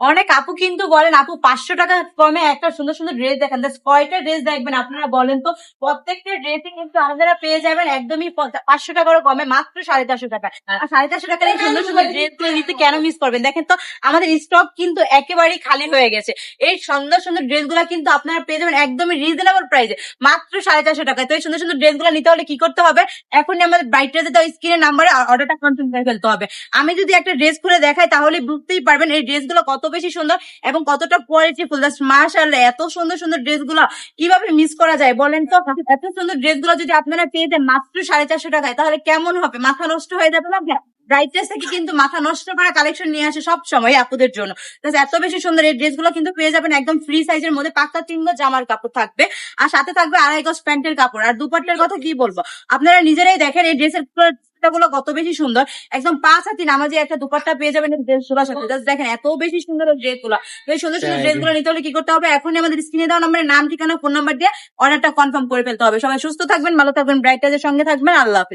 অনেক আপু কিন্তু বলেন আপু 500 টাকা কমে একটা সুন্দর সুন্দর ড্রেস দেখান। কয়টা ড্রেস দেখবেন আপনারা বলেন তো? প্রত্যেকটা ড্রেসই কিন্তু আপনারা পেয়ে যাবেন একদমই 500 টাকারও কমে, মাত্র 450 টাকা। আর 450 টাকার এই সুন্দর সুন্দর ড্রেস গুলো নিতে কেন মিস করবেন? দেখেন তো আমাদের স্টক কিন্তু একেবারেই খালি হয়ে গেছে। এই সুন্দর সুন্দর ড্রেস গুলা কিন্তু আপনারা পেয়ে যাবেন একদমই রিজনেবল প্রাইসে, মাত্র 450 টাকায়। তো এই সুন্দর সুন্দর ড্রেস গুলো নিতে হলে কি করতে হবে? এখনই আমাদের ব্রাইট ড্রেসে দেওয়া স্ক্রিনের নাম্বারে অর্ডারটা কনফার্ম করে ফেলতে হবে। আমি যদি একটা ড্রেস খুলে দেখাই তাহলে বুঝতেই পারবেন এই ড্রেসগুলো কত বেশি সুন্দর এবং কতটা কোয়ালিটিফুল। জাস্ট মাশাআল্লাহ, এত সুন্দর সুন্দর ড্রেসগুলো কিভাবে মিস করা যায় বলেন তো? এত সুন্দর ড্রেসগুলো যদি আপনারা পেয়ে যান মাত্র 450 টাকায়, তাহলে কেমন হবে? মাথা নষ্ট হয়ে যাবে না? ব্রাইটনেস থেকে কিন্তু মাথা নষ্ট করা কালেকশন নিয়ে আসে সব সময় আপুদের জন্য। এত বেশি সুন্দর এই ড্রেসগুলো কিন্তু পেয়ে যাবেন একদম ফ্রি সাইজের মধ্যে। পাক্কা 3 গজ জামার কাপড় থাকবে, আর সাথে থাকবে 2.5 গজ প্যান্টের কাপড়। আর দুপাট্টার কথা কি বলবো, আপনারা নিজেরাই দেখেন এই ড্রেসের গুলো কত বেশি সুন্দর। একদম 5 হাতি নামাজি একটা দুপাট্টা পেয়ে যাবেন এই ড্রেস গুলোর সাথে। জাস্ট দেখেন এত বেশি সুন্দর ড্রেস গুলো। এই সুন্দর সুন্দর ড্রেস গুলো নিতে হলে কি করতে হবে? এখনই আমাদের স্ক্রিনে দেওয়া নম্বরে নাম, ঠিকানা, ফোন নাম্বার দিয়ে অর্ডারটা কনফার্ম করে ফেলতে হবে। সবাই সুস্থ থাকবেন, ভালো থাকবেন, ব্রাইট টাজের সঙ্গে থাকবেন। আল্লাহ হাফিজ।